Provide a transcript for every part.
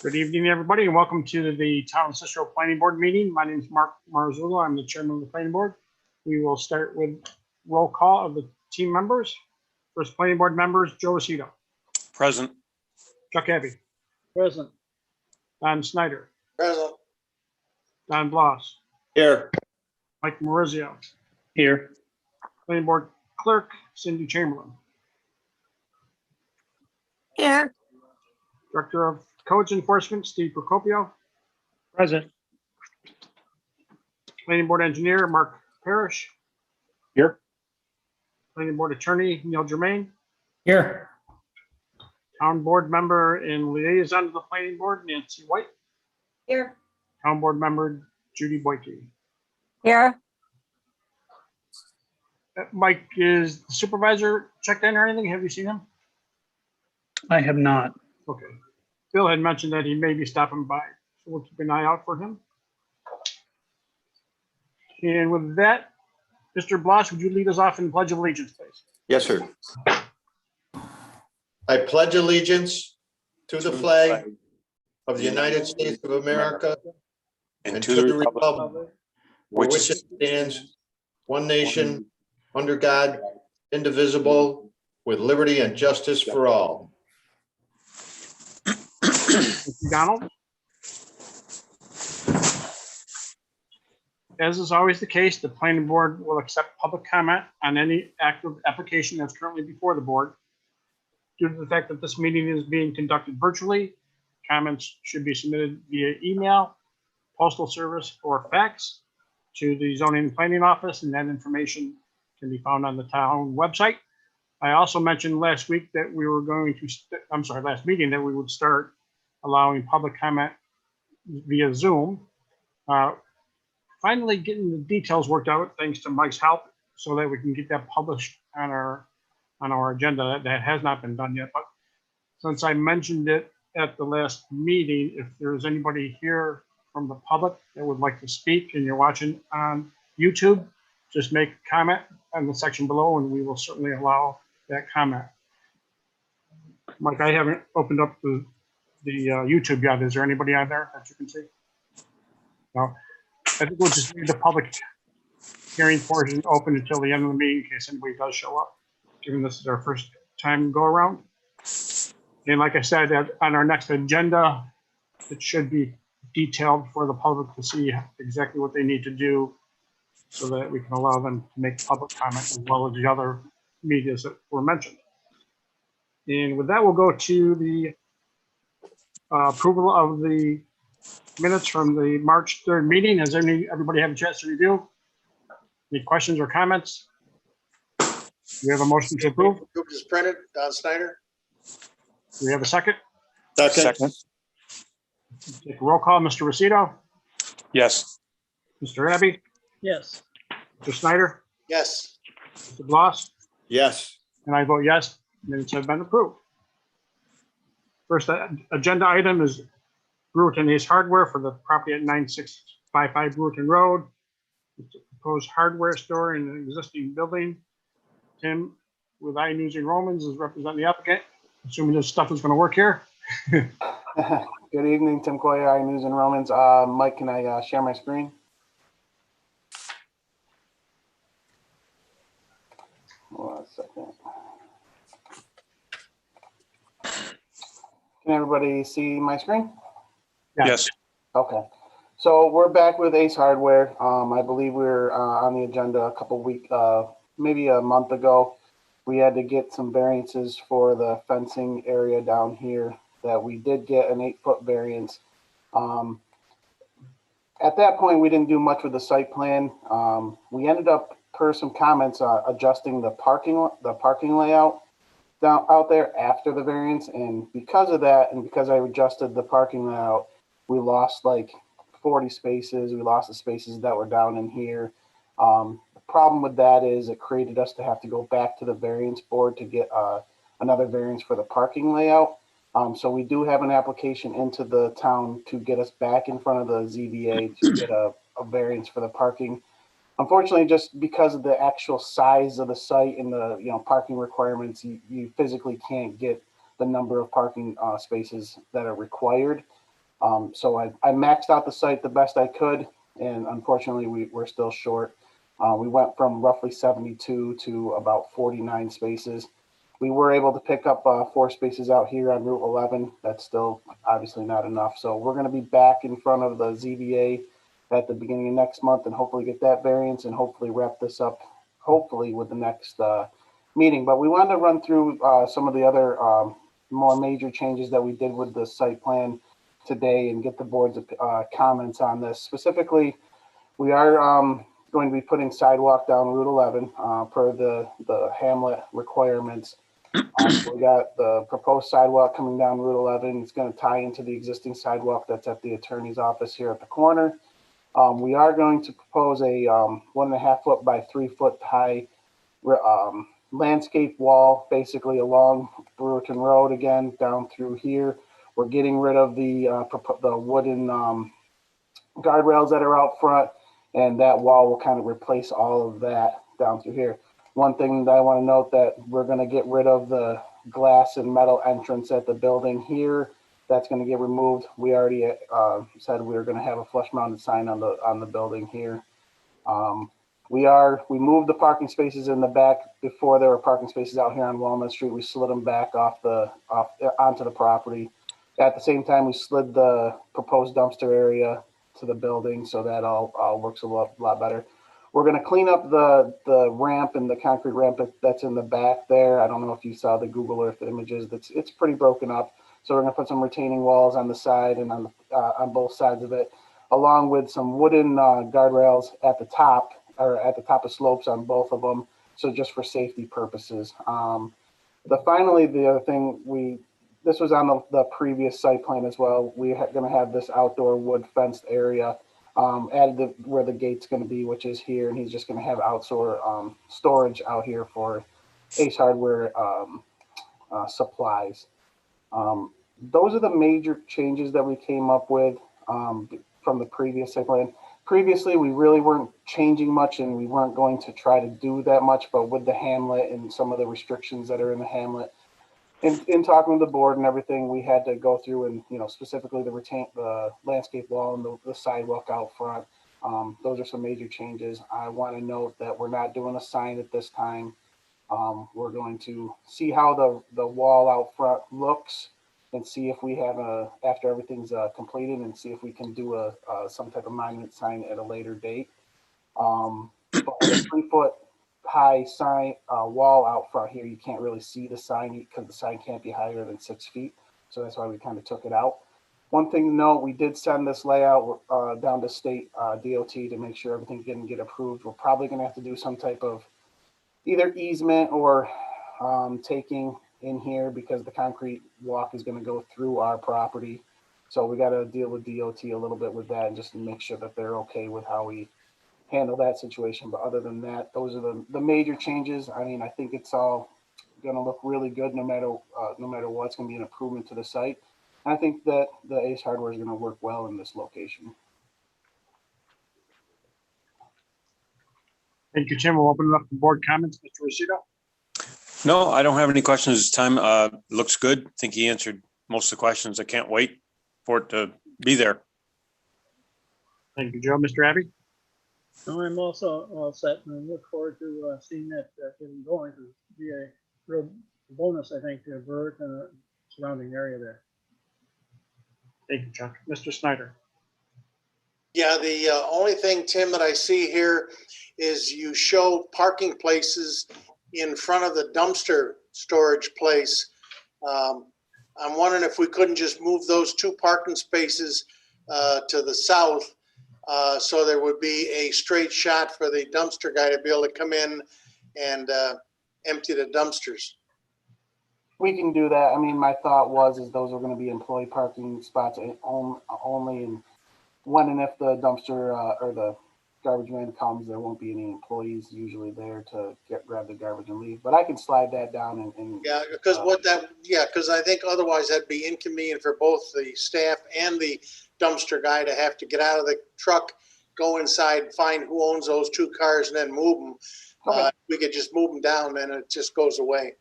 Good evening, everybody, and welcome to the Town of Cicero Planning Board meeting. My name is Mark Marzullo. I'm the chairman of the planning board. We will start with roll call of the team members. First planning board members, Joe Aceto. Present. Chuck Abbey. Present. Don Snyder. Present. Don Bloss. Here. Mike Maurizio. Here. Planning board clerk, Cindy Chamberlain. Here. Director of Codes Enforcement, Steve Procopio. Present. Planning board engineer, Mark Parrish. Here. Planning board attorney, Neil Germain. Here. Town board member and liaison to the planning board, Nancy White. Here. Town board member, Judy Boyke. Here. Mike, is the supervisor checked in or anything? Have you seen him? I have not. Okay. Bill had mentioned that he may be stopping by, so we'll keep an eye out for him. And with that, Mr. Bloss, would you lead us off in the Pledge of Allegiance, please? Yes, sir. I pledge allegiance to the flag of the United States of America and to the republic for which it stands, one nation, under God, indivisible, with liberty and justice for all. Donald? As is always the case, the planning board will accept public comment on any active application that's currently before the board. Due to the fact that this meeting is being conducted virtually, comments should be submitted via email, postal service, or fax to the zoning and planning office, and that information can be found on the town website. I also mentioned last week that we were going to, last meeting, that we would start allowing public comment via Zoom. Finally getting the details worked out thanks to Mike's help so that we can get that published on our agenda. That has not been done yet, but since I mentioned it at the last meeting, if there's anybody here from the public that would like to speak and you're watching on YouTube, just make a comment on the section below and we will certainly allow that comment. Mike, I haven't opened up the YouTube yet. Is there anybody on there that you can see? No. I think we'll just leave the public hearing portion open until the end of the meeting in case anybody does show up, given this is our first time go around. And like I said, on our next agenda, it should be detailed for the public to see exactly what they need to do so that we can allow them to make public comment as well as the other medias that were mentioned. And with that, we'll go to the approval of the minutes from the March 3rd meeting. Has everybody have a chance to review? Any questions or comments? We have a motion to approve. Is printed, Don Snyder. Do we have a second? Second. Take a roll call. Mr. Aceto, Yes. Mr. Abbey, Yes. Mr. Snyder, Yes. Mr. Bloss, Yes. and I vote yes. Minutes have been approved. First agenda item is Brewerton Ace Hardware for the property at 9655 Brewerton Road. It's a proposed hardware store in an existing building. Tim with iNews and Romans is representing the applicant. Assuming this stuff is going to work here. Good evening, Tim Coyer, iNews and Romans. Mike, can I share my screen? One second. Can everybody see my screen? Yes. Okay. So we're back with Ace Hardware. I believe we were on the agenda a couple weeks, maybe a month ago. We had to get some variances for the fencing area down here that we did get an 8-foot variance. At that point, we didn't do much with the site plan. We ended up, per some comments, adjusting the parking layout down out there after the variance. And because of that, and because I adjusted the parking layout, we lost like 40 spaces. We lost the spaces that were down in here. The problem with that is it created us to have to go back to the variance board to get another variance for the parking layout. So we do have an application into the town to get us back in front of the ZBA to get a variance for the parking. Unfortunately, just because of the actual size of the site and the parking requirements, you physically can't get the number of parking spaces that are required. So I maxed out the site the best I could, and unfortunately we're still short. We went from roughly 72 to about 49 spaces. We were able to pick up 4 spaces out here on Route 11. That's still obviously not enough. So we're going to be back in front of the ZBA at the beginning of next month and hopefully get that variance and hopefully wrap this up, hopefully with the next meeting. But we wanted to run through some of the other more major changes that we did with the site plan today and get the board's comments on this. Specifically, we are going to be putting sidewalk down Route 11 per the hamlet requirements. So we got the proposed sidewalk coming down Route 11. It's going to tie into the existing sidewalk that's at the attorney's office here at the corner. We are going to propose a 1.5 foot by 3 foot high landscape wall, basically along Brewerton Road again down through here. We're getting rid of the wooden guardrails that are out front, and that wall will kind of replace all of that down through here. One thing that I want to note that we're going to get rid of the glass and metal entrance at the building here. That's going to get removed. We already said we were going to have a flush mounted sign on the building here. We moved the parking spaces in the back. Before there were parking spaces out here on Walnut Street. We slid them back onto the property. At the same time, we slid the proposed dumpster area to the building, so that all works a lot better. We're going to clean up the ramp and the concrete ramp that's in the back there. I don't know if you saw the Google Earth images. It's pretty broken up. So we're going to put some retaining walls on the side and on both sides of it, along with some wooden guardrails at the top of slopes on both of them. So just for safety purposes. Finally, the other thing this was on the previous site plan as well. We're going to have this outdoor wood fenced area added where the gate's going to be, which is here, and he's just going to have outdoor storage out here for Ace Hardware supplies. Those are the major changes that we came up with from the previous site plan. Previously, we really weren't changing much, and we weren't going to try to do that much, but with the hamlet and some of the restrictions that are in the hamlet, in talking with the board and everything, we had to go through and, specifically the landscape wall and the sidewalk out front. Those are some major changes. I want to note that we're not doing a sign at this time. We're going to see how the wall out front looks and see if we have after everything's completed, and see if we can do some type of monument sign at a later date. But with a 3 foot high sign wall out front here, you can't really see the sign because the sign can't be higher than 6 feet. So that's why we kind of took it out. One thing to note, we did send this layout down to state DOT to make sure everything didn't get approved. We're probably going to have to do some type of either easement or taking in here, because the concrete walk is going to go through our property. So we got to deal with DOT a little bit with that, and just to make sure that they're okay with how we handle that situation. But other than that, those are the major changes. I mean, I think it's all going to look really good no matter what. It's going to be an improvement to the site. And I think that the Ace Hardware is going to work well in this location. Thank you, Tim. We'll open it up to board comments. Mr. Rosito? No, I don't have any questions this time. Looks good. I think he answered most of the questions. I can't wait for it to be there. Thank you, Joe. Mr. Abbey? No, I'm also all set and look forward to seeing that getting going. It'll be a real bonus, I think, to Bert and the surrounding area there. Thank you, Chuck. Mr. Snyder? Yeah, the only thing, Tim, that I see here is you show parking places in front of the dumpster storage place. I'm wondering if we couldn't just move those 2 parking spaces to the south, so there would be a straight shot for the dumpster guy to be able to come in and empty the dumpsters. We can do that. I mean, my thought is those are going to be employee parking spots only, and when and if the dumpster or the garbage man comes, there won't be any employees usually there to grab the garbage and leave. But I can slide that down and yeah, because because I think otherwise that'd be inconvenient for both the staff and the dumpster guy to have to get out of the truck, go inside, find who owns those 2 cars, and then move them. Okay. We could just move them down, then it just goes away.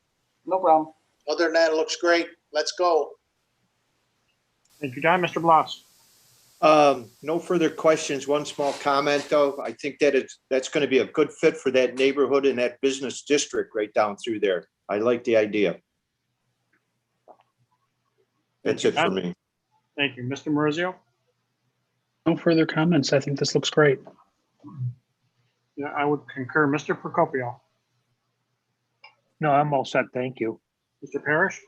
No problem. Other than that, it looks great. Let's go. Thank you, John. Mr. Bloss? No further questions. One small comment, though. I think that that's going to be a good fit for that neighborhood and that business district right down through there. I like the idea. That's it for me. Thank you. Mr. Marizio? No further comments. I think this looks great. Yeah, I would concur. Mr. Procopio? No, I'm all set. Thank you. Mr. Parrish?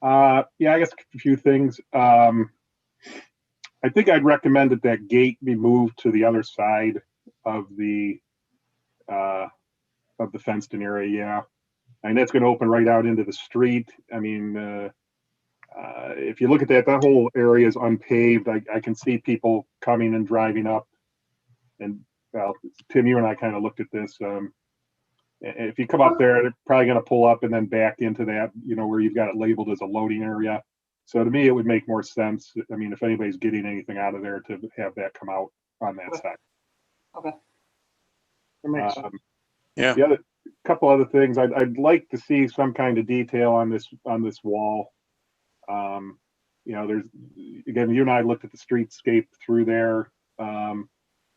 Yeah, I guess a few things. I think I'd recommend that gate be moved to the other side of the fenced-in area. Yeah, and that's going to open right out into the street. I mean, if you look at that whole area is unpaved. I can see people coming and driving up. And well, Tim, you and I kind of looked at this. If you come up there, they're probably going to pull up and then back into that, where you've got it labeled as a loading area. So to me, it would make more sense. I mean, if anybody's getting anything out of there, to have that come out on that side. Okay. That makes sense. Yeah. The other couple other things, I'd like to see some kind of detail on this wall. There's, again, you and I looked at the streetscape through there, and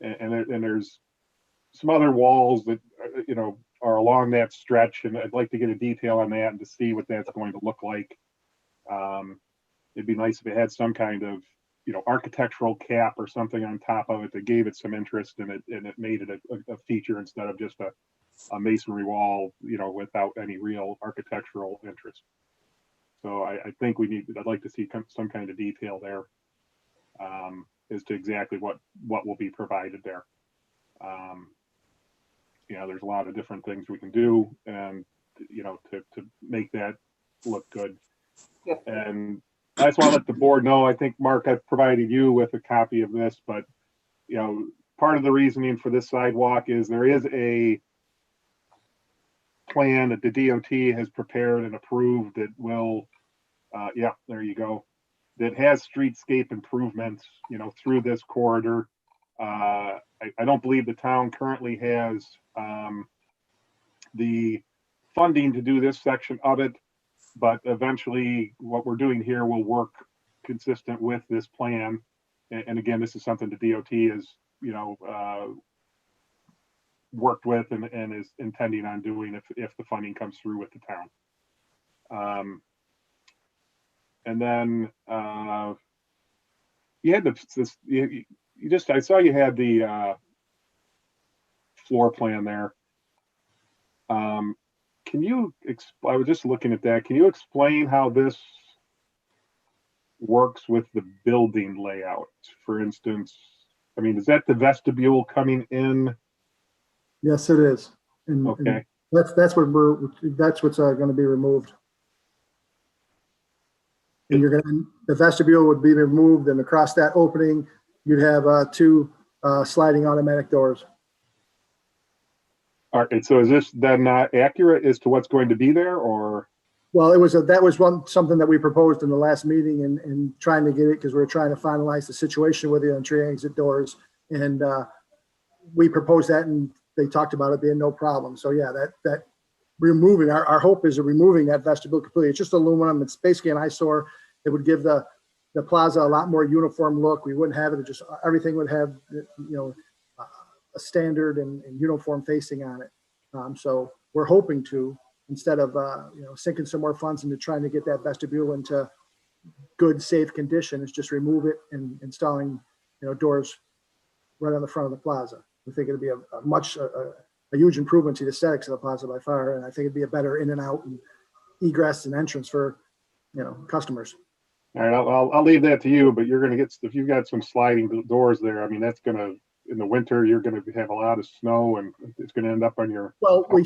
there's some other walls that are along that stretch, and I'd like to get a detail on that and to see what that's going to look like. It'd be nice if it had some kind of architectural cap or something on top of it that gave it some interest, and it made it a feature instead of just a masonry wall, without any real architectural interest. So I think I'd like to see some kind of detail there, as to exactly what will be provided there. There's a lot of different things we can do, and to make that look good. Yep. And I just want to let the board know, I think, Mark, I've provided you with a copy of this, but part of the reasoning for this sidewalk is there is a plan that the DOT has prepared and approved that will, there you go, that has streetscape improvements, through this corridor. I don't believe the town currently has the funding to do this section of it, but eventually what we're doing here will work consistent with this plan. And again, this is something the DOT is, worked with and is intending on doing if the funding comes through with the town. And then you had I saw you had the floor plan there. I was just looking at that. Can you explain how this works with the building layout? For instance, I mean, is that the vestibule coming in? Yes, it is. And, okay. And that's what's going to be removed. And the vestibule would be removed, and across that opening, you'd have two sliding automatic doors. All right. So is this then not accurate as to what's going to be there, or? Well, that was something that we proposed in the last meeting, and trying to get it because we were trying to finalize the situation with the entry and exit doors, and we proposed that, and they talked about it being no problem. So yeah, that removing our hope is removing that vestibule completely. It's just aluminum. It's basically an eyesore. It would give the plaza a lot more uniform look. We wouldn't have it. Just everything would have a standard and uniform facing on it. So we're hoping to, instead of sinking some more funds into trying to get that vestibule into good, safe condition, is just remove it and installing doors right on the front of the plaza. We think it'd be a huge improvement to the aesthetics of the plaza by far, and I think it'd be a better in and out and egress and entrance for customers. All right, I'll leave that to you, but you're going to get, if you've got some sliding doors there, I mean, that's going to, in the winter, you're going to have a lot of snow, and it's going to end up on your shop. You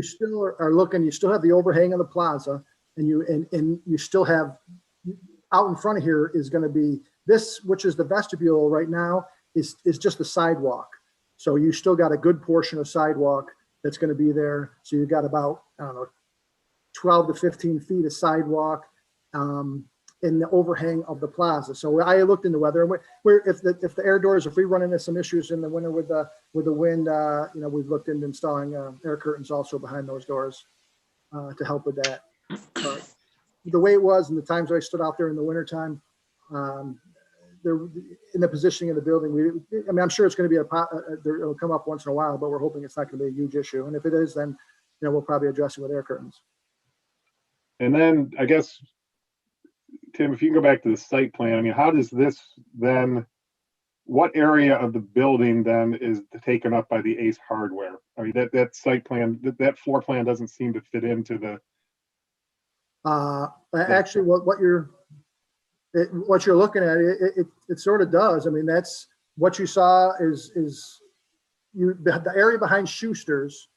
still have the overhang of the plaza, and you still have, out in front of here is going to be this, which is the vestibule right now, is just the sidewalk. So you still got a good portion of sidewalk that's going to be there. So you've got about, 12 to 15 feet of sidewalk in the overhang of the plaza. So I looked into weather, and if the air doors, if we run into some issues in the winter with the wind, we've looked into installing air curtains also behind those doors to help with that. The way it was, and the times I stood out there in the wintertime, They're in the positioning of the building. I mean, I'm sure it's going to be it'll come up once in a while, but we're hoping it's not going to be a huge issue. And if it is, then, we'll probably address it with air curtains. And then I guess, Tim, if you can go back to the site plan, I mean, how does this then, what area of the building then is taken up by the Ace Hardware? I mean, that site plan, that floor plan doesn't seem to fit into the. Actually, what you're looking at, it sort of does. I mean, that's what you saw is the area behind Schuster's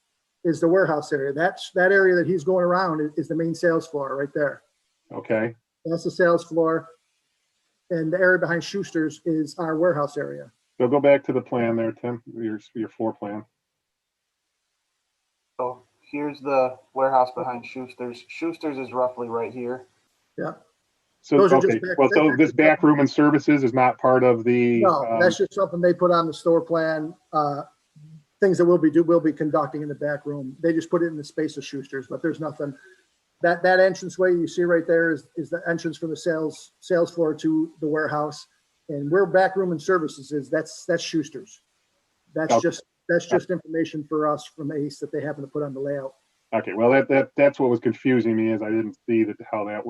is the warehouse area. That area that he's going around is the main sales floor right there. Okay. That's the sales floor. And the area behind Schuster's is our warehouse area. So go back to the plan there, Tim, your floor plan. So here's the warehouse behind Schuster's. Schuster's is roughly right here. Yeah. So, Those are okay, just well, so this back room and services is not part of the. No, that's just something they put on the store plan. Things that we'll be conducting in the back room. They just put it in the space of Schuster's, but there's nothing. That entranceway you see right there is the entrance from the sales floor to the warehouse, and where back room and services is, that's Schuster's. That's Okay. just information for us from Ace that they happen to put on the layout. Okay, well, that's what was confusing me, is I didn't see how that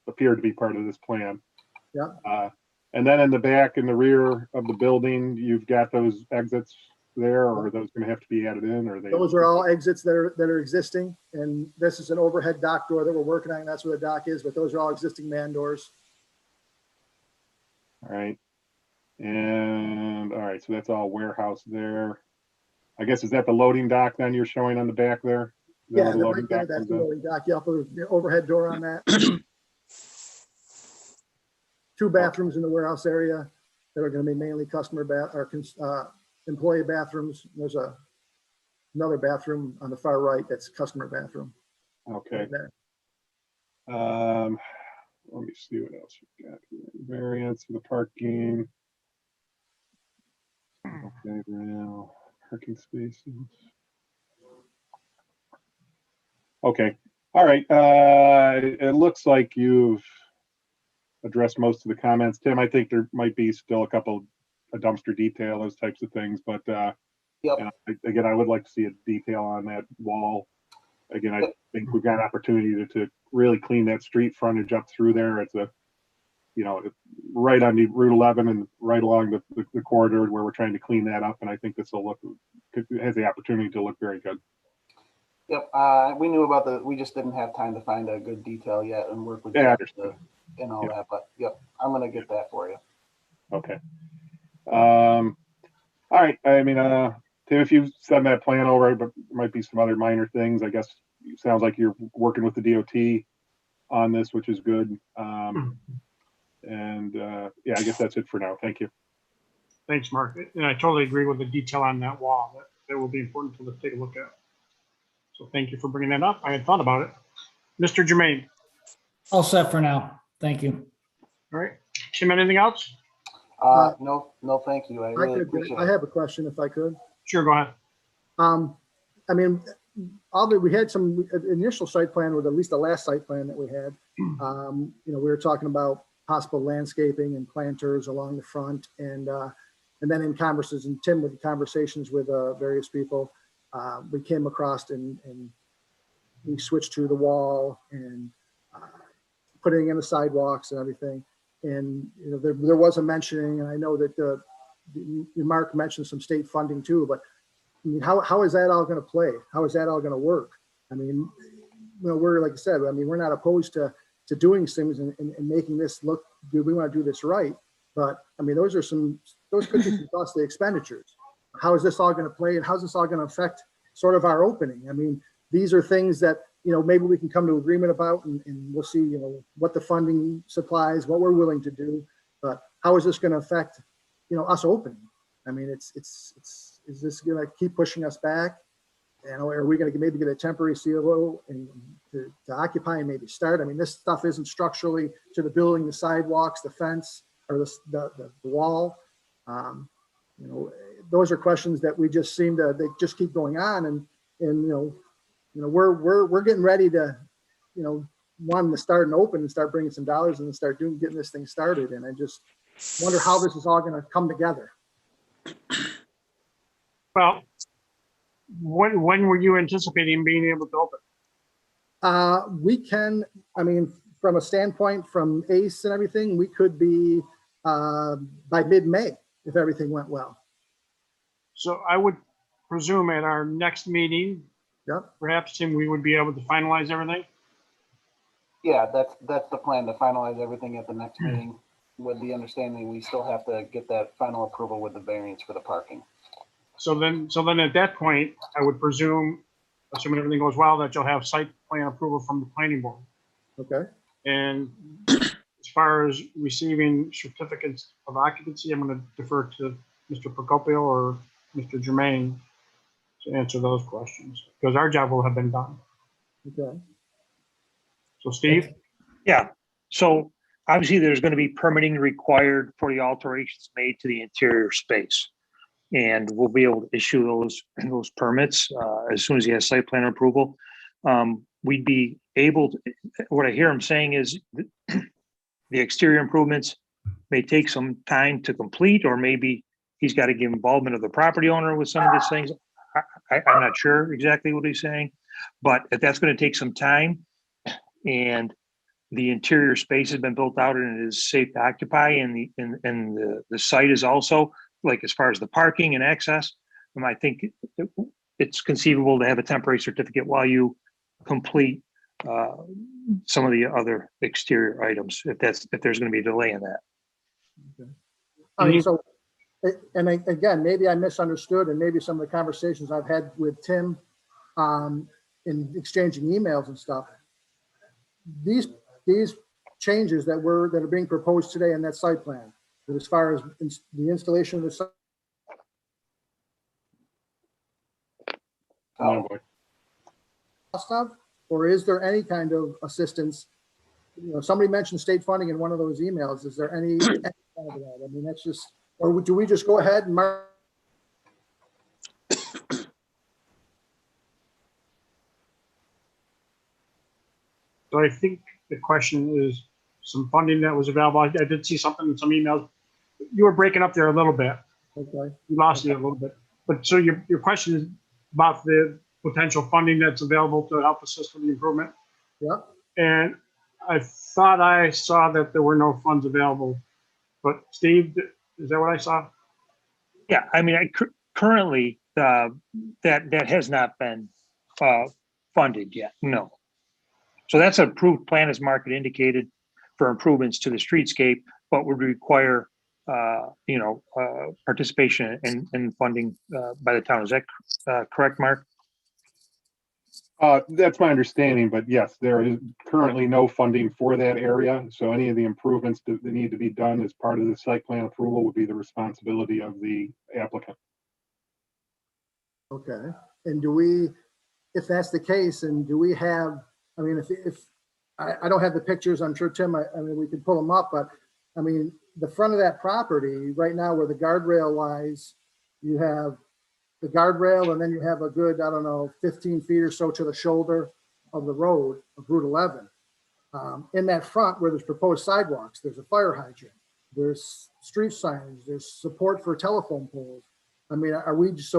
appeared to be part of this plan. Yeah. And then in the back, in the rear of the building, you've got those exits there, or are those going to have to be added in, or Those are all exits that are existing, and this is an overhead dock door that we're working on. That's where the dock is, but those are all existing man doors. All right. And all right, so that's all warehouse there. I guess, is that the loading dock then you're showing on the back there? Is that Yeah, where the loading dock that's comes the in? loading dock. You put the overhead door on that. 2 bathrooms in the warehouse area that are going to be mainly employee bathrooms. There's another bathroom on the far right that's customer bathroom. Okay. Right there. Let me see what else we've got here. Variance for the parking. Okay, now parking spaces. Okay, all right. It looks like you've addressed most of the comments. Tim, I think there might be still a dumpster detail, those types of things, but Yep. again, I would like to see a detail on that wall. Again, I think we've got an opportunity to really clean that street frontage up through there. It's right on the Route 11 and right along the corridor where we're trying to clean that up. And I think this has the opportunity to look very good. Yep. We knew about we just didn't have time to find a good detail yet and work with Yeah, Jeff and all that. But yep, I'm going to get that for you. Okay. All right. I mean, Tim, if you send that plan over, but there might be some other minor things. I guess it sounds like you're working with the DOT on this, which is good. Yeah, I guess that's it for now. Thank you. Thanks, Mark. And I totally agree with the detail on that wall. That will be important to take a look at. So thank you for bringing that up. I had thought about it. Mr. Jermaine. All set for now. Thank you. All right. Tim, anything else? No, thank you. I really appreciate it. I have a question if I could. Sure, go ahead. I mean, we had some initial site plan with at least the last site plan that we had. We were talking about possible landscaping and planters along the front, and then in conversations, and Tim with conversations with various people, we came across and we switched to the wall and putting in the sidewalks and everything. And there was a mentioning, and I know that Mark mentioned some state funding too, but I mean, how is that all going to play? How is that all going to work? I mean, we're, like I said, I mean, we're not opposed to doing things and making this look good. We want to do this right. But I mean, those could be some costly expenditures. How is this all going to play, and how's this all going to affect sort of our opening? I mean, these are things that, maybe we can come to agreement about, and we'll see, what the funding supplies, what we're willing to do. But how is this going to affect, us opening? I mean, is this going to keep pushing us back? Are we going to maybe get a temporary CLO and to occupy and maybe start? I mean, this stuff isn't structurally to the building, the sidewalks, the fence, or the wall. Those are questions that we just they just keep going on, and we're getting ready to, wanting to start and open and start bringing some dollars and start getting this thing started. And I just wonder how this is all going to come together. Well, when were you anticipating being able to open? We can, I mean, from a standpoint from ACE and everything, we could be by mid-May if everything went well. So I would presume at our next meeting, Yep. perhaps, Tim, we would be able to finalize everything. Yeah, that's the plan, to finalize everything at the next meeting, with the understanding we still have to get that final approval with the variance for the parking. So then at that point, I would presume, assuming everything goes well, that you'll have site plan approval from the planning board. Okay. And as far as receiving certificates of occupancy, I'm going to defer to Mr. Procopio or Mr. Germain to answer those questions, because our job will have been done. Okay. So Steve? Yeah, so obviously there's going to be permitting required for the alterations made to the interior space. And we'll be able to issue those permits as soon as he has site plan approval. We'd be able to, what I hear him saying is the exterior improvements may take some time to complete, or maybe he's got to give involvement of the property owner with some of these things. I'm not sure exactly what he's saying, but if that's going to take some time, and the interior space has been built out and it is safe to occupy, and the site is also, like, as far as the parking and access, I think it's conceivable to have a temporary certificate while you complete some of the other exterior items, if there's going to be a delay in that. Okay. All right, so, and again, maybe I misunderstood, and maybe some of the conversations I've had with Tim in exchanging emails and stuff, these changes that are being proposed today in that site plan, that as far as the installation of the site. Cost of, or is there any kind of assistance? You know, somebody mentioned state funding in one of those emails. Is there any kind of that? I mean, that's just, or do we just go ahead and mark? So I think the question is some funding that was available. I did see something in some emails. You were breaking up there a little bit. Okay. You lost it a little bit. But so your question is about the potential funding that's available to help assist with the improvement. Yeah. And I thought I saw that there were no funds available. But Steve, is that what I saw? Yeah, I mean, currently that has not been funded yet. No. So that's an approved plan, as Mark indicated, for improvements to the streetscape, but would require participation in funding by the town. Is that correct, Mark? That's my understanding, but yes, there is currently no funding for that area. So any of the improvements that need to be done as part of the site plan approval would be the responsibility of the applicant. Okay. And do we, if that's the case, and do we have, I mean, if I don't have the pictures, I'm sure Tim, I mean, we can pull them up, but I mean, the front of that property right now where the guardrail lies, you have the guardrail, and then you have a good, I don't know, 15 feet or so to the shoulder of the road of Route 11. In that front where there's proposed sidewalks, there's a fire hydrant, there's street signage, there's support for telephone poles. I mean, is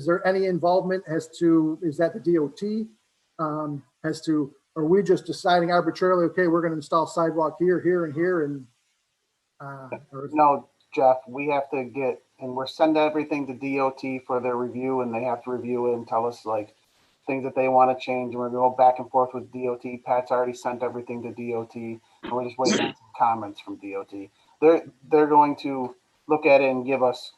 there any involvement as to, is that the DOT? Are we just deciding arbitrarily, okay, we're going to install sidewalk here, here, and here, and No, Jeff, we have to get, and we're sending everything to DOT for their review, and they have to review it and tell us like things that they want to change. And we're going to go back and forth with DOT. Pat's already sent everything to DOT, and we're just waiting on some comments from DOT. They're going to look at it and give us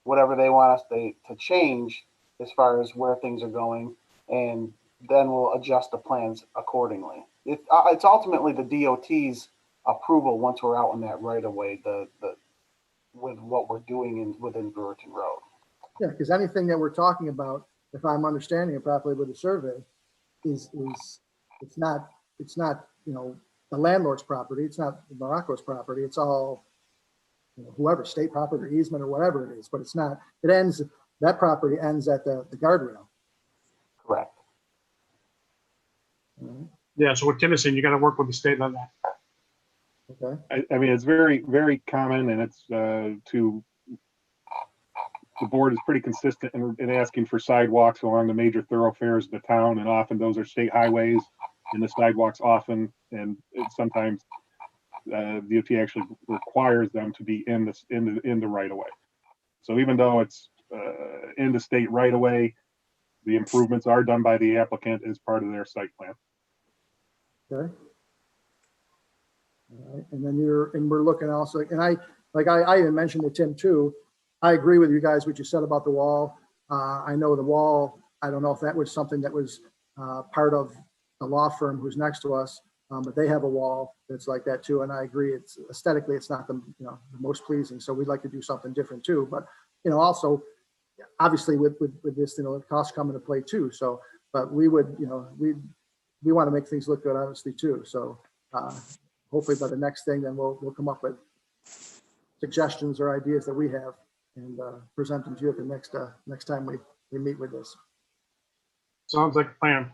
whatever they want us to change as far as where things are going, and then we'll adjust the plans accordingly. It's ultimately the DOT's approval once we're out in that right of way, with what we're doing within Brewerton Road. yeah, because anything that we're talking about, if I'm understanding it properly with the survey, is it's not the landlord's property, it's not Morocco's property, it's all whoever, state property, easement, or whatever it is, but it's not. That property ends at the guardrail. Correct. Yeah, so what Tim is saying, you gotta work with the state on that. Okay. I mean, it's very, very common and it's the board is pretty consistent in asking for sidewalks along the major thoroughfares of the town, and often those are state highways, and the sidewalks often, and sometimes DOT actually requires them to be in the right of way. So even though it's in the state right of way, the improvements are done by the applicant as part of their site plan. Okay. All right, and then we're looking also, and I even mentioned to Tim too, I agree with you guys, what you said about the wall. I know the wall, I don't know if that was something that was part of the law firm who's next to us, but they have a wall that's like that too. And I agree, it's aesthetically, it's not the most pleasing. So we'd like to do something different too. But, also, obviously with this, the costs come into play too. So, but we would, we want to make things look good, honestly, too. So hopefully by the next thing, then we'll come up with suggestions or ideas that we have and present them to you at the next time we meet with this. Sounds like a plan.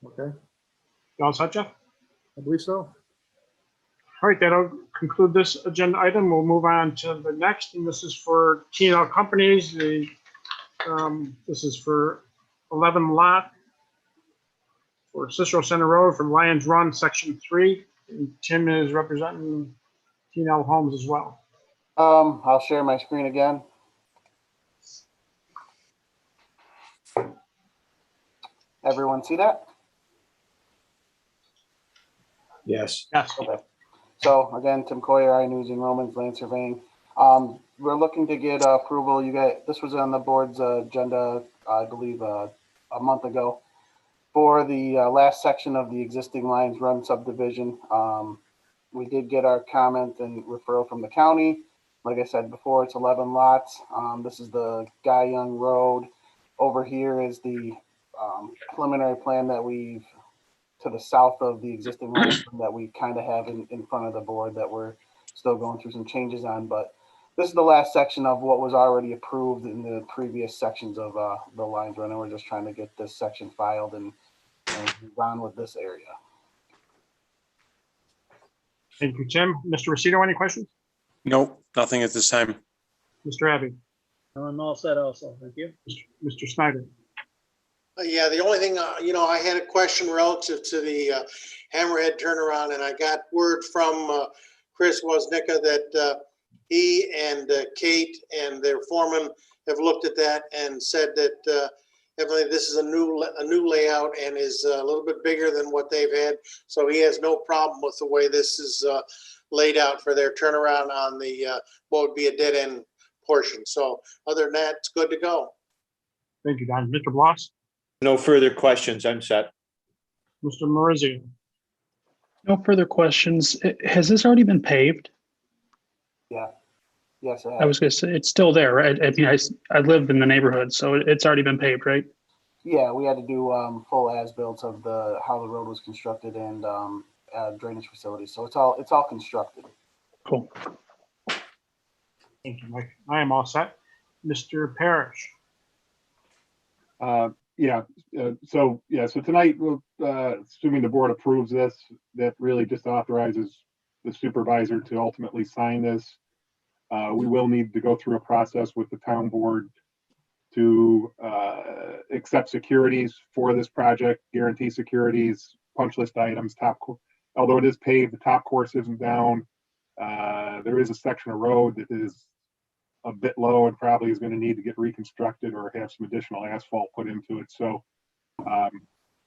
Okay, You all set, Jeff? I believe so. All right, that'll conclude this agenda item. We'll move on to the next, and this is for T&L Companies. This is for 11 lot for Cicero Center Road for Lions Run, Section 3. And Tim is representing T&L Homes as well. I'll share my screen again. Everyone see that? Yes. Yes. Okay. So again, Tim Coyer, iNews and Romans Land Surveying. We're looking to get approval. This was on the board's agenda, I believe, a month ago, for the last section of the existing Lions Run subdivision. We did get our comment and referral from the county. Like I said before, it's 11 lots. This is the Guy Young Road. Over here is the preliminary plan that we've to the south of the existing line that we kind of have in front of the board that we're still going through some changes on. But this is the last section of what was already approved in the previous sections of the lines run. And we're just trying to get this section filed and move on with this area. Thank you, Tim. Mr. Rosito, any questions? Nope, nothing at this time. Mr. Abbey? I'm all set also. Thank you. Mr. Snyder? Yeah, the only thing, I had a question relative to the Hammerhead turnaround, and I got word from Chris Woznicka that he and Kate and their foreman have looked at that and said that evidently this is a new layout and is a little bit bigger than what they've had. So he has no problem with the way this is laid out for their turnaround on the what would be a dead end portion. So other than that, it's good to go. Thank you, Don. Mr. Bloss? No further questions. I'm set. Mr. Marizio? No further questions. Has this already been paved? Yeah. Yes, I was going to say it's still there, right? I mean, I live in the neighborhood, so it's already been paved, right? Yeah, we had to do full as-built of how the road was constructed and drainage facilities. So it's all constructed. Cool. Thank you, Mike. I am all set. Mr. Parrish? So tonight, assuming the board approves this, that really just authorizes the supervisor to ultimately sign this. We will need to go through a process with the town board to accept securities for this project, guarantee securities, punch list items, although it is paved, the top course isn't down. There is a section of road that is a bit low and probably is going to need to get reconstructed or have some additional asphalt put into it. So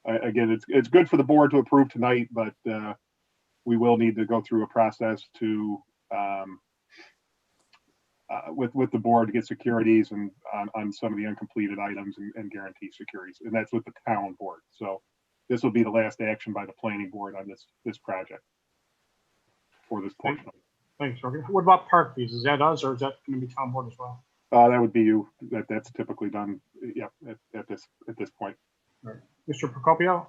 again, it's good for the board to approve tonight, but we will need to go through a process to with the board to get securities and on some of the uncompleted items and guarantee securities, and that's with the town board. So this will be the last action by the planning board on this project for this portion. Thanks, Roger. What about park fees? Is that us or is that going to be town board as well? That would be you. That's typically done. Yeah, at this point. All right. Mr. Procopio?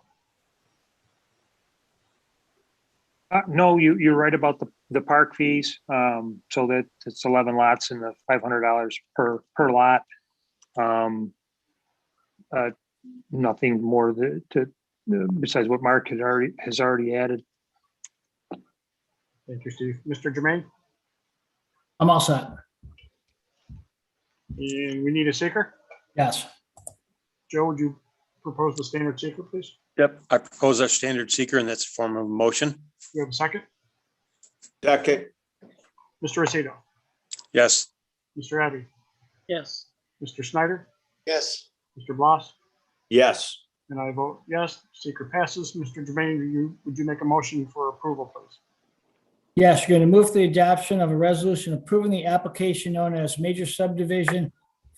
No, you're right about the park fees. So that it's 11 lots and the $500 per lot. Nothing more to besides what Mark has already added. Thank you, Steve. Mr. Jermaine, I'm all set. and we need a seeker. Yes. Joe, would you propose the standard seeker, please? Yep, I propose our standard seeker, and that's a form of motion. You have a second? Second, Mr. Aceto, Yes. Mr. Abbey, Yes. Mr. Snyder, Yes. Mr. Bloss, yes. and I vote yes. Seeker passes. Mr. Jermaine, would you make a motion for approval, please? Yes, you're going to move for the adoption of a resolution approving the application known as Major Subdivision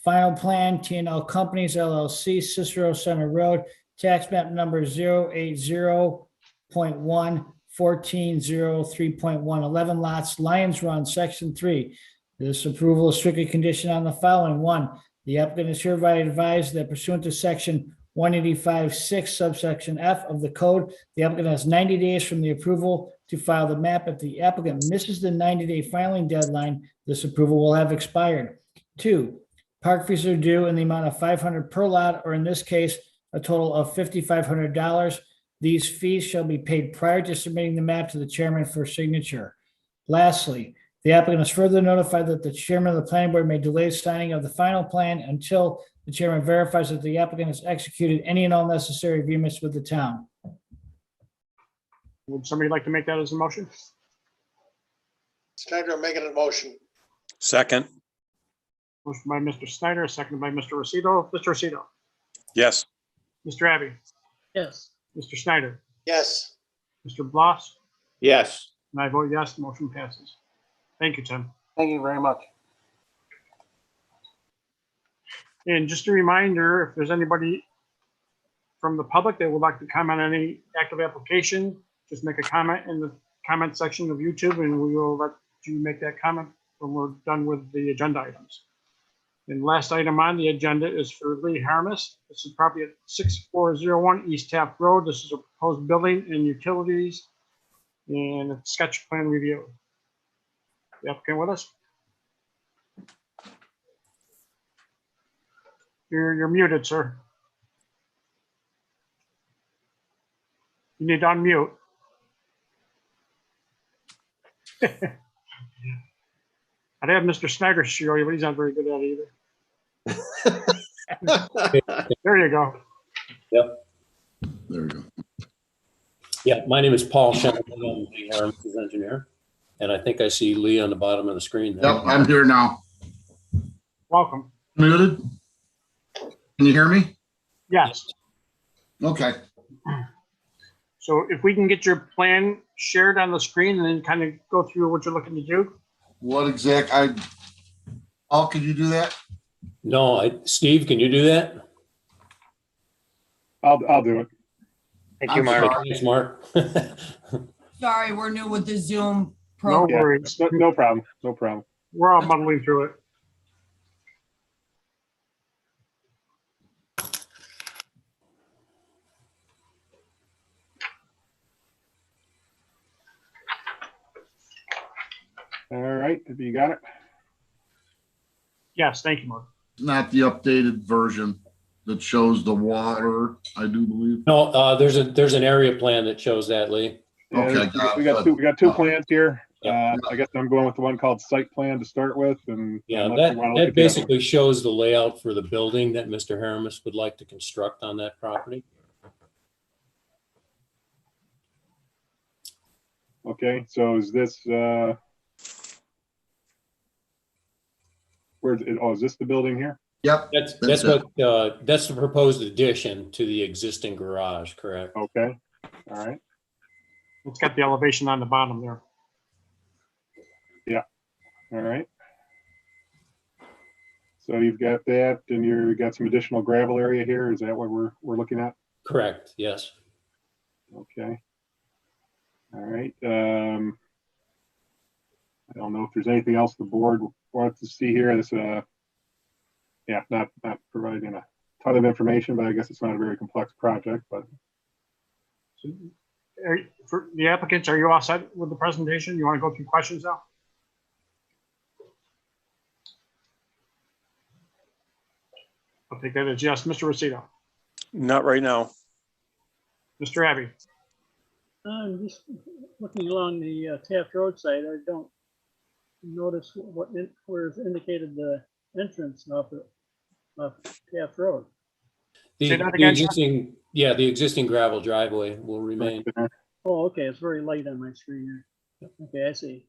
Final Plan, T&L Companies LLC, Cicero Center Road, tax map number 080.11403.111 lots, Lions Run, Section 3. This approval is strictly conditioned on the following. 1, the applicant is hereby advised that pursuant to Section 185.6 subsection F of the code, the applicant has 90 days from the approval to file the map. If the applicant misses the 90-day filing deadline, this approval will have expired. 2, park fees are due in the amount of $500 per lot, or in this case, a total of $5,500. These fees shall be paid prior to submitting the map to the chairman for signature. Lastly, the applicant is further notified that the chairman of the planning board may delay signing of the final plan until the chairman verifies that the applicant has executed any and all necessary agreements with the town. Would somebody like to make that as a motion? Snyder making a motion. Second. Motion by Mr. Snyder, seconded by Mr. Aceto. Mr. Aceto, Yes. Mr. Abbey, Yes. Mr. Snyder, Yes. Mr. Bloss, Yes. and I vote yes. The motion passes. Thank you, Tim. Thank you very much. And just a reminder, if there's anybody from the public that would like to comment on any active application, just make a comment in the comment section of YouTube, and we will let you make that comment when we're done with the agenda items. And last item on the agenda is for Lee Harmis. This is property at 6401 East Taft Road. This is a proposed building and utilities and a sketch plan review. The applicant with us? You're muted, sir. You need to unmute. I'd have Mr. Snyder show you, but he's not very good at it either. There you go. Yep. There we go. Yeah, my name is Paul Shannon. I'm Lee Harmis's engineer. And I think I see Lee on the bottom of the screen there. Yep, I'm here now. Welcome. Muted? Can you hear me? Yes. Okay. So if we can get your plan shared on the screen and then kind of go through what you're looking to do. What Paul, could you do that? No, Steve, can you do that? I'll do it. Thank you, I'm Mark. sorry. Thanks, Mark. Sorry, we're new with the Zoom No program. worries. No problem. No problem. We're all muddling through it. All right, have you got it? Yes, thank you, Mark. Not the updated version that shows the water, I do believe. No, there's an area plan that shows that, Lee. Okay. We got two plans here. Yeah. I guess I'm going with the one called site plan to start with, and Yeah, unless you wanna look that at the other one. basically shows the layout for the building that Mr. Harmis would like to construct on that property. Okay, so is this where's it? Oh, is this the building here? Yep. That's That's what that's the proposed addition to the existing garage, correct? Okay, all right. It's got the elevation on the bottom there. All right. So you've got that, and you've got some additional gravel area here. Is that what we're looking at? Correct, yes. Okay. All right. I don't know if there's anything else the board wants to see here. This, yeah, not providing a ton of information, but I guess it's not a very complex project. But For the applicants, are you all set with the presentation? You want to go through questions now? I'll take that as yes. Mr. Rosito, Not right now. Mr. Abbey. I'm just looking along the Taft Road side. I don't notice where it's indicated the entrance of Taft Road. Say that The again, existing, yeah, the existing gravel driveway will remain. Oh, okay, it's very light on my screen here. Okay, I see.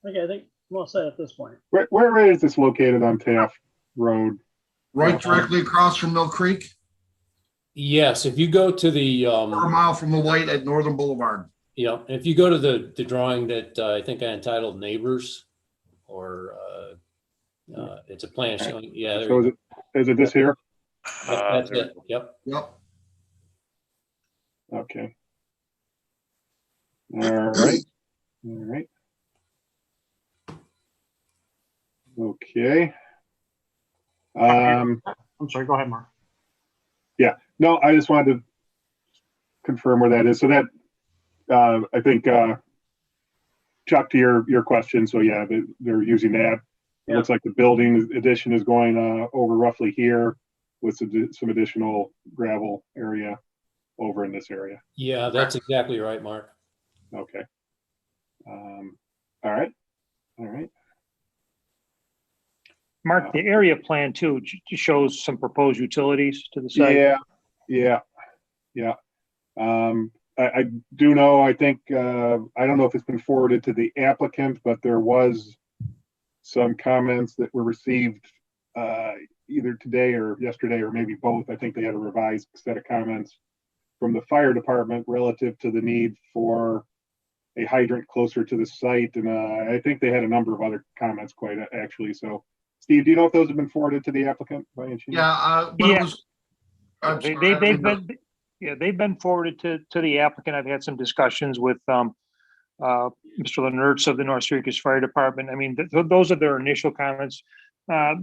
Okay, I think I'm all set at this point. Where is this located on Taft Road? Right directly across from Mill Creek, Yes, if you go to the, quarter mile from the light at Northern Boulevard. yeah, if you go to the drawing that I think I entitled Neighbors, or it's a plan showing, yeah. There So you is it this here? go. That's it, yep. Yep. Okay. All right. All right. Okay. I'm sorry, go ahead, Mark. Yeah, no, I just wanted to confirm where that is. So that, I think, Chuck, to your question. So yeah, they're using that. It looks like the building addition is going over roughly here with some additional gravel area over in this area. Yeah, that's exactly right, Mark. Okay. All right. All right. Mark, the area plan too shows some proposed utilities to the site. Yeah. I do know, I think, I don't know if it's been forwarded to the applicant, but there was some comments that were received either today or yesterday, or maybe both. I think they had a revised set of comments from the fire department relative to the need for a hydrant closer to the site. And I think they had a number of other comments quite actually. So Steve, do you know if those have been forwarded to the applicant by any chance? Yeah. They've been forwarded to the applicant. I've had some discussions with Mr. Lenertz of the North Syracuse Fire Department. I mean, those are their initial comments. A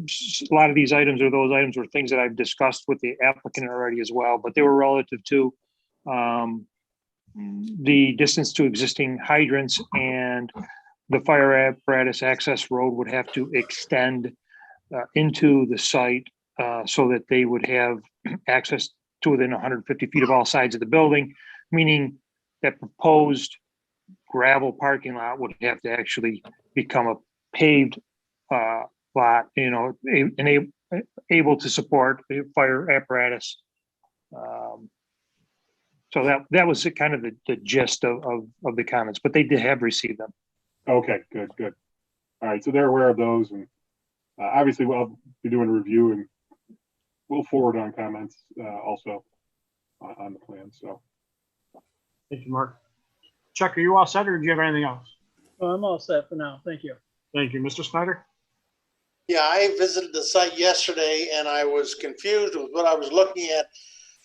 lot of these items were things that I've discussed with the applicant already as well, but they were relative to the distance to existing hydrants, and the fire apparatus access road would have to extend into the site so that they would have access to within 150 feet of all sides of the building, meaning that proposed gravel parking lot would have to actually become a paved lot, able to support the fire apparatus. So that was kind of the gist of the comments, but they did have received them. Okay, good. All right, so they're aware of those, and obviously we'll be doing a review, and we'll forward on comments also on the plan. So, Thank you, Mark. Chuck, are you all set, or do you have anything else? Oh, I'm all set for now. Thank you. Thank you, Mr. Snyder. Yeah, I visited the site yesterday and I was confused with what I was looking at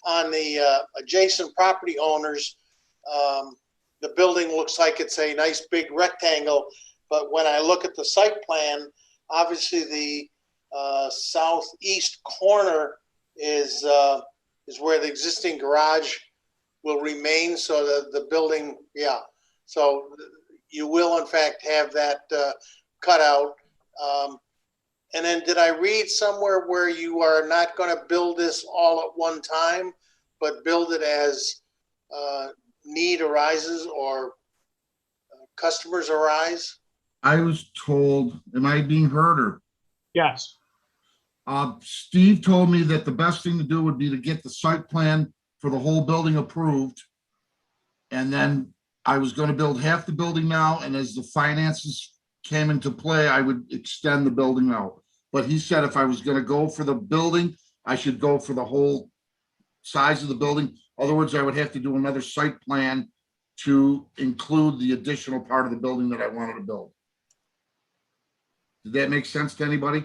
on the adjacent property owners. The building looks like it's a nice big rectangle, but when I look at the site plan, obviously the southeast corner is where the existing garage will remain. So the building, yeah. So you will in fact have that cut out. And then did I read somewhere where you are not going to build this all at one time, but build it as need arises or customers arise? I was told, am I being heard or? Yes. Steve told me that the best thing to do would be to get the site plan for the whole building approved. And then I was going to build half the building now, and as the finances came into play, I would extend the building out. But he said if I was going to go for the building, I should go for the whole size of the building. In other words, I would have to do another site plan to include the additional part of the building that I wanted to build. Did that make sense to anybody?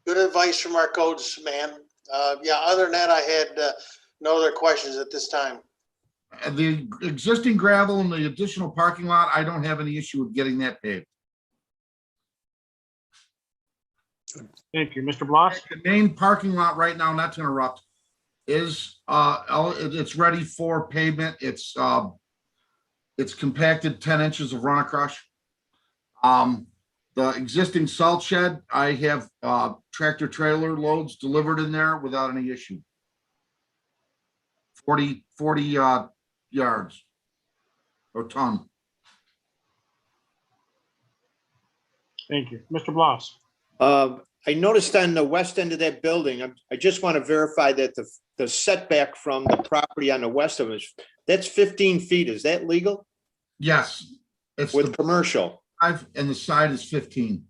Good advice from our codes, man. Yeah, other than that, I had no other questions at this time. The existing gravel and the additional parking lot, I don't have any issue with getting that paved. Thank you, Mr. Bloss. The main parking lot right now, not to interrupt, is it's ready for pavement. It's compacted 10 inches of run across. The existing salt shed, I have tractor trailer loads delivered in there without any issue. 40 yards or ton. Thank you. Mr. Bloss. I noticed on the west end of that building, I just want to verify that the setback from the property on the west of it, that's 15 feet. Is that legal Yes, it's with the commercial? 5 and the side is 15.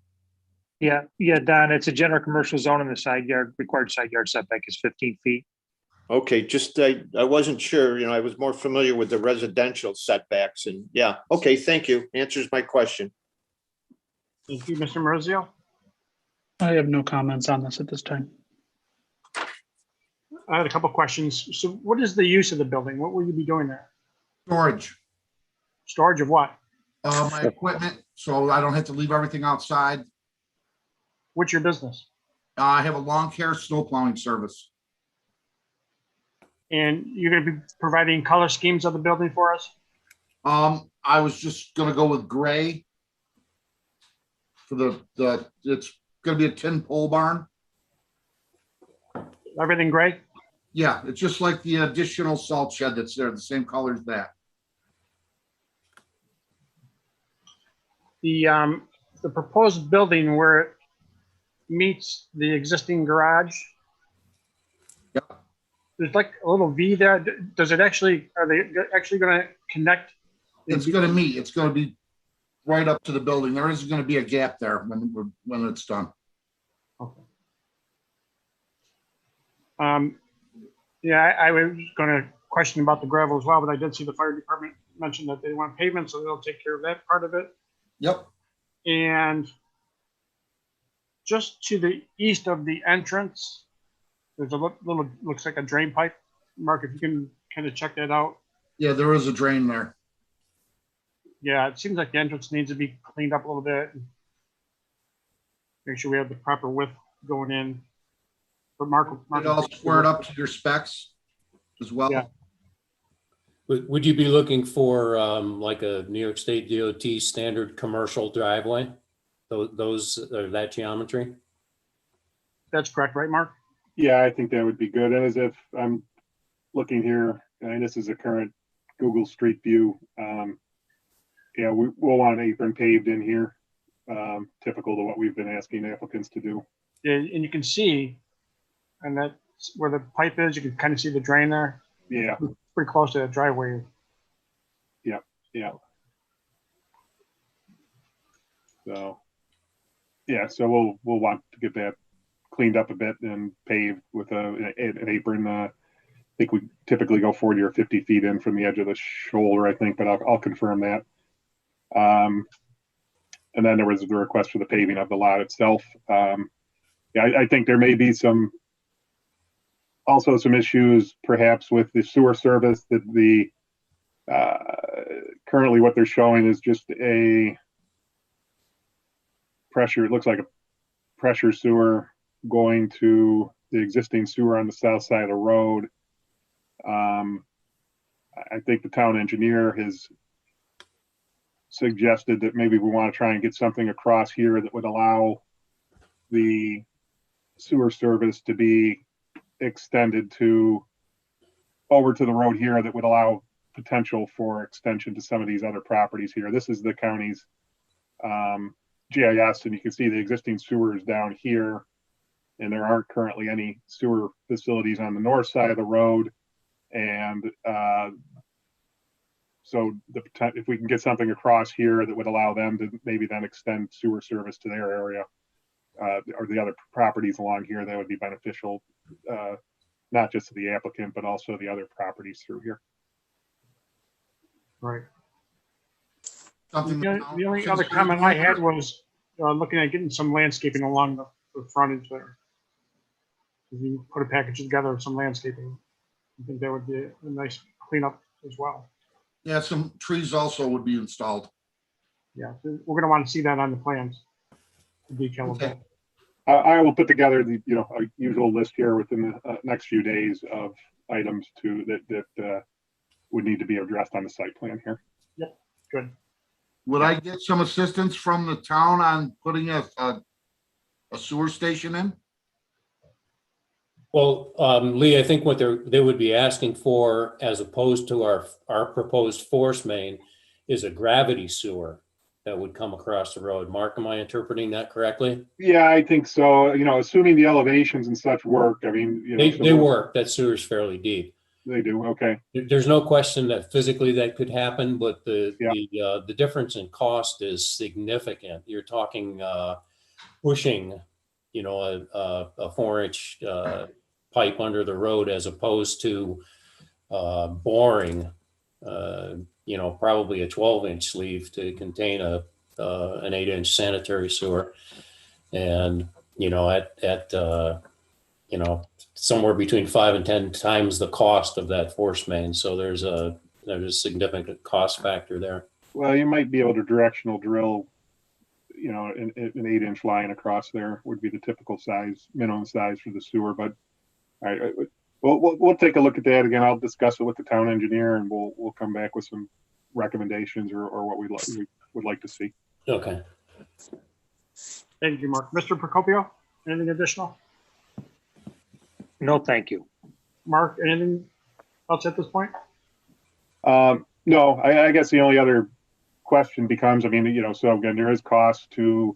Yeah, Don, it's a general commercial zone and the side yard, required side yard setback is 15 feet. Okay, just, I wasn't sure, I was more familiar with the residential setbacks and yeah. Okay, thank you. Answers my question. Thank you, Mr. Marizio. I have no comments on this at this time. I had a couple questions. So what is the use of the building? What will you be doing there? Storage. Storage of what? My equipment, so I don't have to leave everything outside. What's your business? I have a lawn care snow plowing service. And you're going to be providing color schemes of the building for us? I was just gonna go with gray for the it's gonna be a tin pole barn. Everything gray? Yeah, it's just like the additional salt shed that's there, the same color as that. The proposed building where it meets the existing garage. Yep. There's like a little V there. Does it actually, are they actually going to connect? It's gonna meet, it's gonna be right up to the building. There isn't gonna be a gap there when it's done. Okay. Yeah, I was going to question about the gravel as well, but I did see the fire department mention that they want pavement, so they'll take care of that part of it. Yep. And just to the east of the entrance, there's a little, looks like a drain pipe. Mark, if you can kind of check that out. Yeah, there is a drain there. Yeah, it seems like the entrance needs to be cleaned up a little bit. Make sure we have the proper width going in. But Mark, It all squared up to your specs as well. Yeah. Would you be looking for like a New York State DOT standard commercial driveway? Those are that geometry? That's correct, right, Mark? Yeah, I think that would be good. And as if I'm looking here, and this is a current Google Street View. Yeah, we'll want an apron paved in here, typical to what we've been asking applicants to do. Yeah, and you can see, and that's where the pipe is. You can kind of see the drain there. Yeah. Pretty close to the driveway. Yeah, yeah. So, yeah, so we'll want to get that cleaned up a bit and paved with an apron. I think we typically go 40 or 50 feet in from the edge of the shoulder, I think, but I'll confirm that. And then there was the request for the paving of the lot itself. Yeah, I think there may be also some issues perhaps with the sewer service that currently what they're showing is just a pressure. It looks like a pressure sewer going to the existing sewer on the south side of the road. I think the town engineer has suggested that maybe we want to try and get something across here that would allow the sewer service to be extended over to the road here that would allow potential for extension to some of these other properties here. This is the county's GIS, and you can see the existing sewers down here, and there aren't currently any sewer facilities on the north side of the road. And so if we can get something across here that would allow them to maybe then extend sewer service to their area, or the other properties along here, that would be beneficial, not just to the applicant, but also the other properties through here. Right. The only other comment I had was looking at getting some landscaping along the frontage there. If you put a package together of some landscaping, I think that would be a nice cleanup as well. Yeah, some trees also would be installed. Yeah, so we're going to want to see that on the plans. The detail of that. I will put together the a usual list here within the next few days of items that would need to be addressed on the site plan here. Yep, good. Would I get some assistance from the town on putting a sewer station in? Well, Lee, I think what they would be asking for, as opposed to our proposed force main, is a gravity sewer that would come across the road. Mark, am I interpreting that correctly? Yeah, I think so. Assuming the elevations and such work, I mean, They work. That sewer is fairly deep. They do. Okay. There's no question that physically that could happen, but the difference in cost is significant. You're talking pushing, a 4-inch pipe under the road as opposed to boring, probably a 12-inch sleeve to contain an 8-inch sanitary sewer, and at somewhere between 5 and 10 times the cost of that force main. So there's a significant cost factor there. Well, you might be able to directional drill, an 8-inch line across there would be the typical size, minimum size for the sewer. But we'll take a look at that again. I'll discuss it with the town engineer, and we'll come back with some recommendations or what we would like to see. Okay. Thank you, Mark. Mr. Procopio, anything additional? No, thank you. Mark, anything else at this point? No, I guess the only other question becomes, so again, there is cost to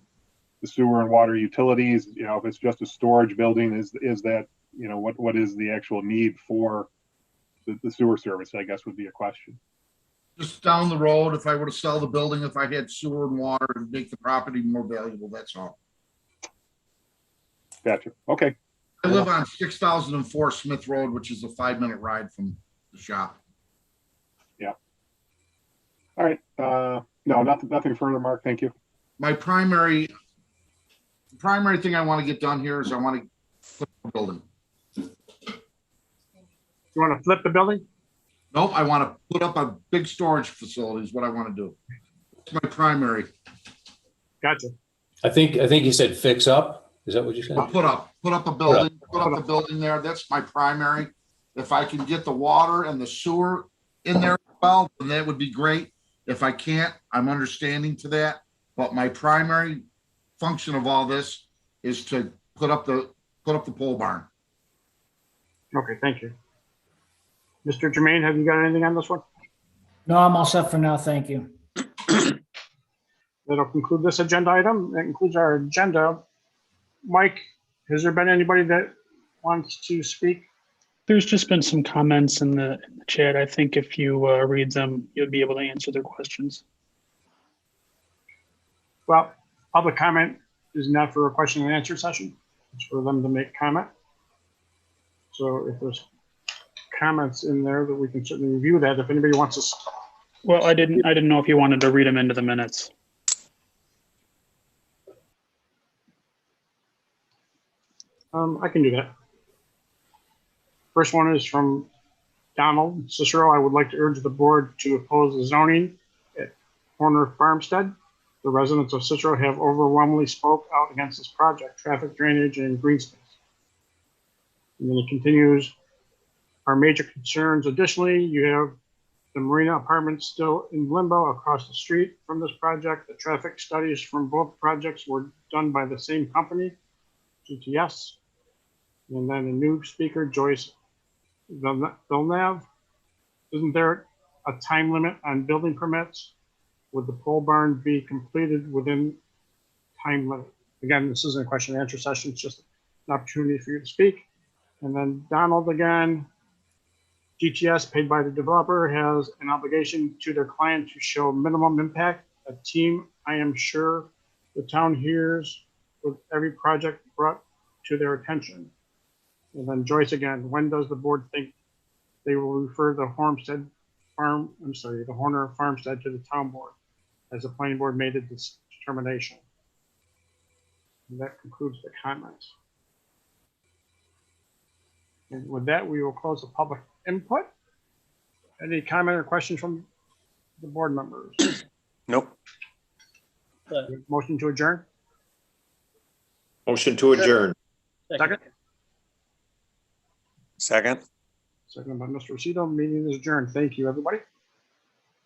the sewer and water utilities. If it's just a storage building, is that, what is the actual need for the sewer service, I guess would be a question. Just down the road, if I were to sell the building, if I had sewer and water, it would make the property more valuable, that's all. Gotcha. Okay. I live on 6004 Smith Road, which is a 5-minute ride from the shop. Yeah. All right. No, nothing further, Mark. Thank you. My primary thing I want to get done here is I want to flip the building. You want to flip the building? Nope, I want to put up a big storage facility is what I want to do. It's my primary. Gotcha. I think you said fix up. Is that what you said? Put up a building, put up a building there. That's my primary. If I can get the water and the sewer in there as well, then that would be great. If I can't, I'm understanding to that. But my primary function of all this is to put up the pole barn. Okay, thank you. Mr. Jermaine, have you got anything on this one? No, I'm all set for now. Thank you. That'll conclude this agenda item. That concludes our agenda. Mike, has there been anybody that wants to speak? There's just been some comments in the chat. I think if you read them, you'll be able to answer their questions. Well, public comment is not for a question and answer session. It's for them to make comment. So if there's comments in there, that we can certainly review that if anybody wants to. Well, I didn't know if you wanted to read them into the minutes. I can do that. First one is from Donald Cicero. I would like to urge the board to oppose the zoning at Horner Farmstead. The residents of Cicero have overwhelmingly spoke out against this project, traffic drainage and green space. And then he continues, our major concerns. Additionally, you have the Marina Apartments still in limbo across the street from this project. The traffic studies from both projects were done by the same company, GTS. And then a new speaker, Joyce Villeneuve. Isn't there a time limit on building permits? Would the pole barn be completed within time limit? Again, this isn't a question and answer session. It's just an opportunity for you to speak. And then Donald again, GTS paid by the developer has an obligation to their client to show minimum impact. A team, I am sure the town hears with every project brought to their attention. And then Joyce again, when does the board think they will refer the Horner Farmstead to the town board as the planning board made this determination? And that concludes the comments. And with that, we will close the public input. Any comment or questions from the board members? Nope. Motion to adjourn? Motion to adjourn. Second? Second. Second by Mr. Rosito. Meeting is adjourned. Thank you, everybody.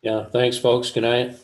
Yeah, thanks, folks. Good night.